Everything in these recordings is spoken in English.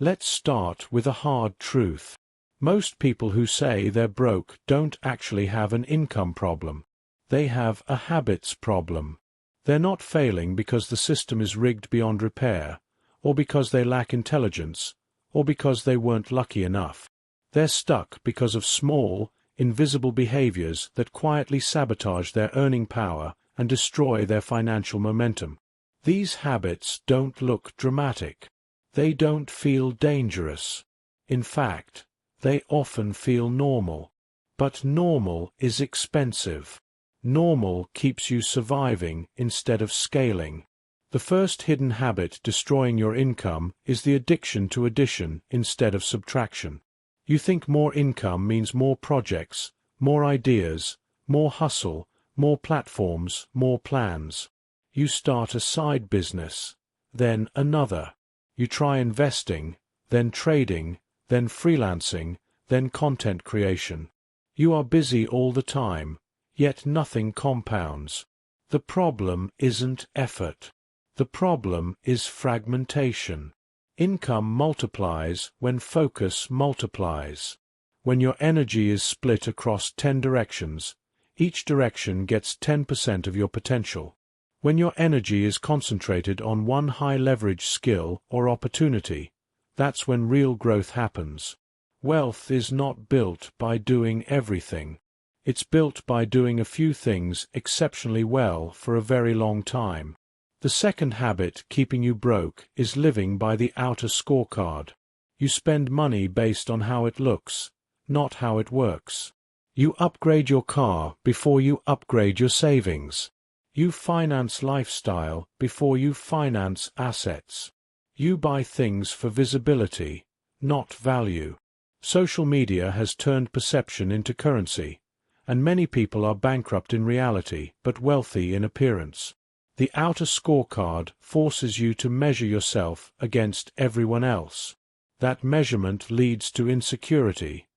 Let's start with a hard truth. Most people who say they're broke don't actually have an income problem. They have a habits problem. They're not failing because the system is rigged beyond repair, or because they lack intelligence, or because they weren't lucky enough. They're stuck because of small, invisible behaviors that quietly sabotage their earning power and destroy their financial momentum. These habits don't look dramatic. They don't feel dangerous. In fact, they often feel normal. But normal is expensive. Normal keeps you surviving instead of scaling. The first hidden habit destroying your income is the addiction to addition instead of subtraction. You think more income means more projects, more ideas, more hustle, more platforms, more plans. You start a side business, then another. You try investing, then trading, then freelancing, then content creation. You are busy all the time, yet nothing compounds. The problem isn't effort. The problem is fragmentation. Income multiplies when focus multiplies. When your energy is split across 10 directions, each direction gets 10% of your potential. When your energy is concentrated on one high-leverage skill or opportunity, that's when real growth happens. Wealth is not built by doing everything. It's built by doing a few things exceptionally well for a very long time. The second habit keeping you broke is living by the outer scorecard. You spend money based on how it looks, not how it works. You upgrade your car before you upgrade your savings. You finance lifestyle before you finance assets. You buy things for visibility, not value. Social media has turned perception into currency, and many people are bankrupt in reality but wealthy in appearance. The outer scorecard forces you to measure yourself against everyone else. That measurement leads to insecurity,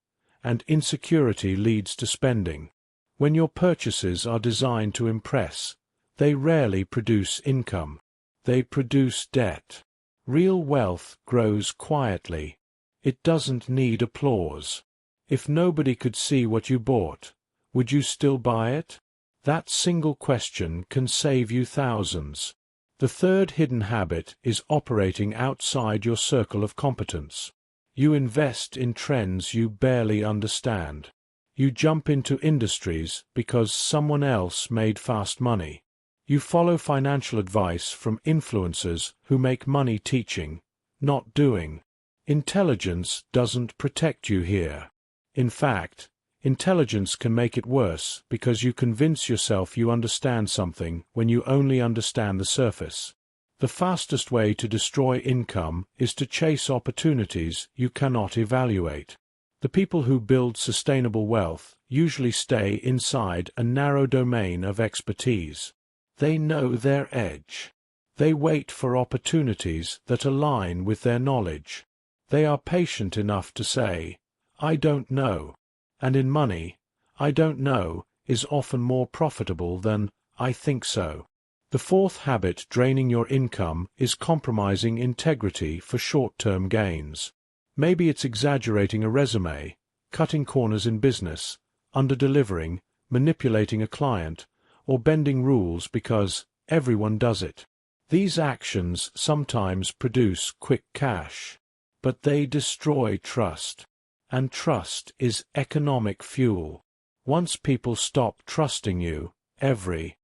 and insecurity leads to spending. When your purchases are designed to impress, they rarely produce income. They produce debt. Real wealth grows quietly. It doesn't need applause. If nobody could see what you bought, would you still buy it? That single question can save you thousands. The third hidden habit is operating outside your circle of competence. You invest in trends you barely understand. You jump into industries because someone else made fast money. You follow financial advice from influencers who make money teaching, not doing. Intelligence doesn't protect you here. In fact, intelligence can make it worse because you convince yourself you understand something when you only understand the surface. The fastest way to destroy income is to chase opportunities you cannot evaluate. The people who build sustainable wealth usually stay inside a narrow domain of expertise. They know their edge. They wait for opportunities that align with their knowledge. They are patient enough to say, "I don't know." And in money, "I don't know" is often more profitable than "I think so." The fourth habit draining your income is compromising integrity for short-term gains. Maybe it's exaggerating a resume, cutting corners in business, under-delivering, manipulating a client, or bending rules because everyone does it. These actions sometimes produce quick cash, but they destroy trust. And trust is economic fuel. Once people stop trusting you, every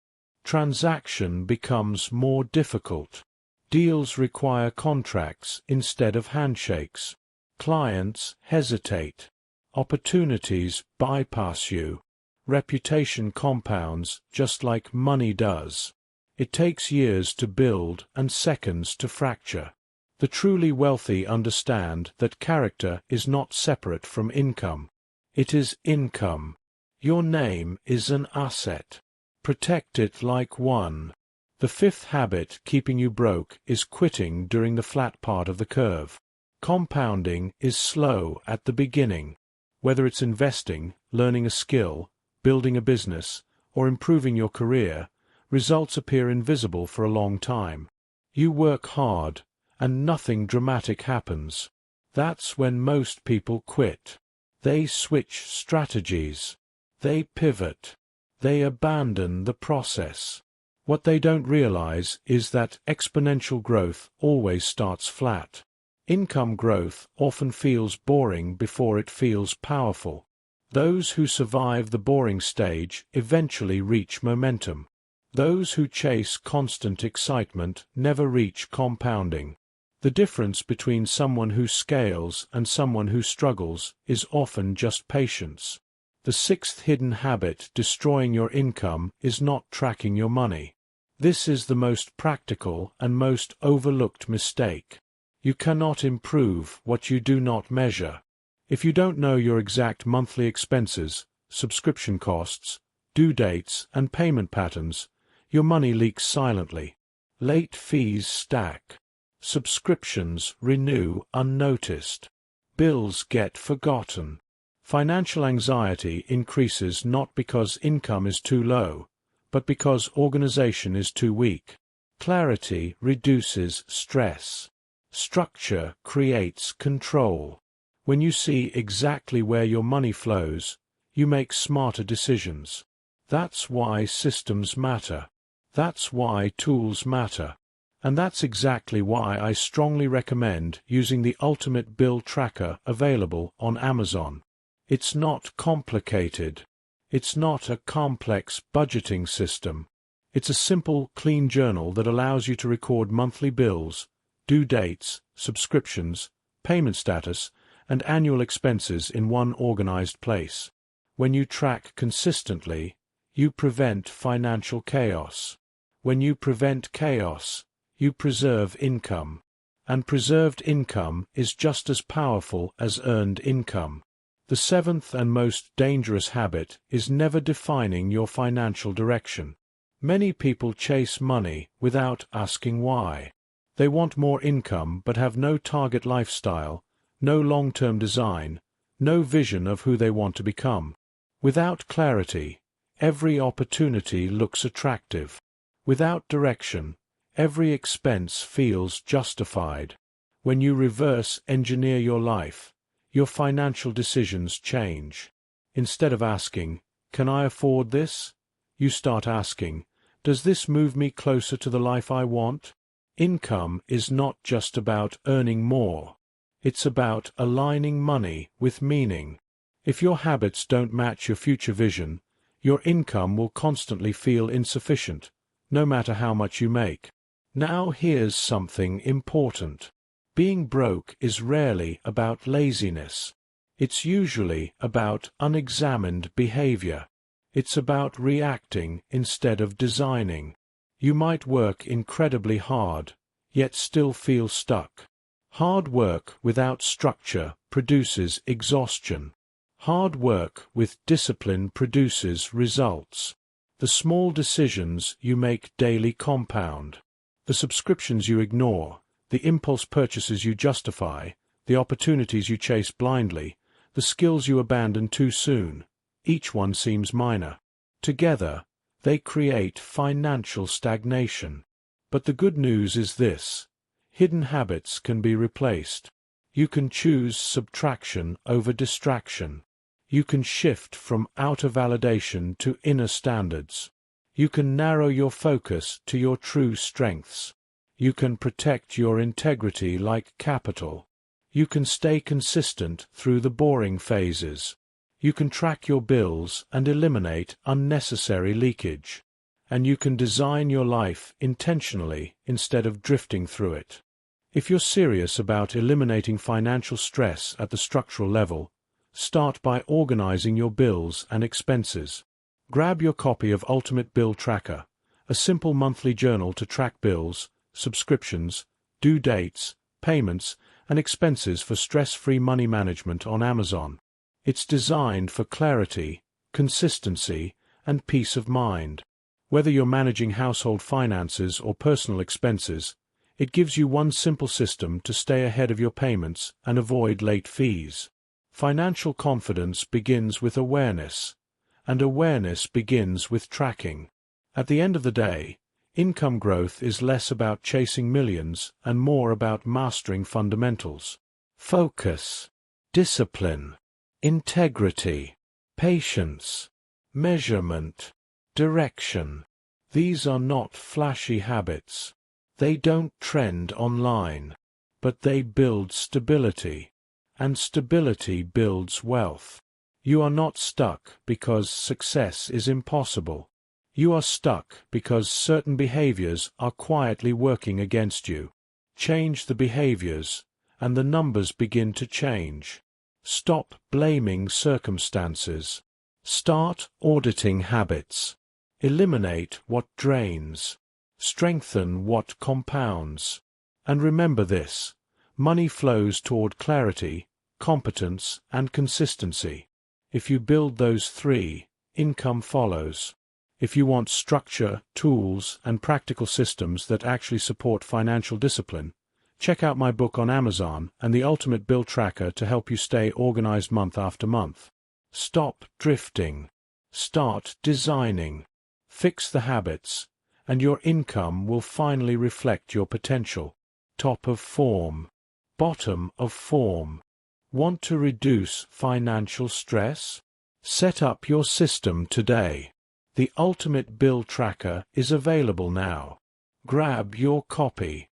transaction becomes more difficult. Deals require contracts instead of handshakes. Clients hesitate. Opportunities bypass you. Reputation compounds just like money does. It takes years to build and seconds to fracture. The truly wealthy understand that character is not separate from income. It is income. Your name is an asset. Protect it like one. The fifth habit keeping you broke is quitting during the flat part of the curve. Compounding is slow at the beginning. Whether it's investing, learning a skill, building a business, or improving your career, results appear invisible for a long time. You work hard, and nothing dramatic happens. That's when most people quit. They switch strategies. They pivot. They abandon the process. What they don't realize is that exponential growth always starts flat. Income growth often feels boring before it feels powerful. Those who survive the boring stage eventually reach momentum. Those who chase constant excitement never reach compounding. The difference between someone who scales and someone who struggles is often just patience. The sixth hidden habit destroying your income is not tracking your money. This is the most practical and most overlooked mistake. You cannot improve what you do not measure. If you don't know your exact monthly expenses, subscription costs, due dates, and payment patterns, your money leaks silently. Late fees stack. Subscriptions renew unnoticed. Bills get forgotten. Financial anxiety increases not because income is too low, but because organization is too weak. Clarity reduces stress. Structure creates control. When you see exactly where your money flows, you make smarter decisions. That's why systems matter. That's why tools matter. And that's exactly why I strongly recommend using the ultimate bill tracker available on Amazon. It's not complicated. It's not a complex budgeting system. It's a simple, clean journal that allows you to record monthly bills, due dates, subscriptions, payment status, and annual expenses in one organized place. When you track consistently, you prevent financial chaos. When you prevent chaos, you preserve income. And preserved income is just as powerful as earned income. The seventh and most dangerous habit is never defining your financial direction. Many people chase money without asking why. They want more income but have no target lifestyle, no long-term design, no vision of who they want to become. Without clarity, every opportunity looks attractive. Without direction, every expense feels justified. When you reverse engineer your life, your financial decisions change. Instead of asking, "Can I afford this?" you start asking, "Does this move me closer to the life I want?" Income is not just about earning more. It's about aligning money with meaning. If your habits don't match your future vision, your income will constantly feel insufficient, no matter how much you make. Now here's something important. Being broke is rarely about laziness. It's usually about unexamined behavior. It's about reacting instead of designing. You might work incredibly hard, yet still feel stuck. Hard work without structure produces exhaustion. Hard work with discipline produces results. The small decisions you make daily compound. The subscriptions you ignore, the impulse purchases you justify, the opportunities you chase blindly, the skills you abandon too soon, each one seems minor. Together, they create financial stagnation. But the good news is this: hidden habits can be replaced. You can choose subtraction over distraction. You can shift from outer validation to inner standards. You can narrow your focus to your true strengths. You can protect your integrity like capital. You can stay consistent through the boring phases. You can track your bills and eliminate unnecessary leakage. And you can design your life intentionally instead of drifting through it. If you're serious about eliminating financial stress at the structural level, start by organizing your bills and expenses. Grab your copy of Ultimate Bill Tracker, a simple monthly journal to track bills, subscriptions, due dates, payments, and expenses for stress-free money management on Amazon. It's designed for clarity, consistency, and peace of mind. Whether you're managing household finances or personal expenses, it gives you one simple system to stay ahead of your payments and avoid late fees. Financial confidence begins with awareness, and awareness begins with tracking. At the end of the day, income growth is less about chasing millions and more about mastering fundamentals. focus, discipline, integrity, patience, measurement, direction. These are not flashy habits. They don't trend online, but they build stability, and stability builds wealth. You are not stuck because success is impossible. You are stuck because certain behaviors are quietly working against you. Change the behaviors, and the numbers begin to change. Stop blaming circumstances. Start auditing habits. Eliminate what drains. Strengthen what compounds. And remember this: money flows toward clarity, competence, and consistency. If you build those three, income follows. If you want structure, tools, and practical systems that actually support financial discipline, check out my book on Amazon and the Ultimate Bill Tracker to help you stay organized month after month. Stop drifting. Start designing. Fix the habits, and your income will finally reflect your potential. Top of form. Bottom of form. Want to reduce financial stress? Set up your system today. The Ultimate Bill Tracker is available now. Grab your copy.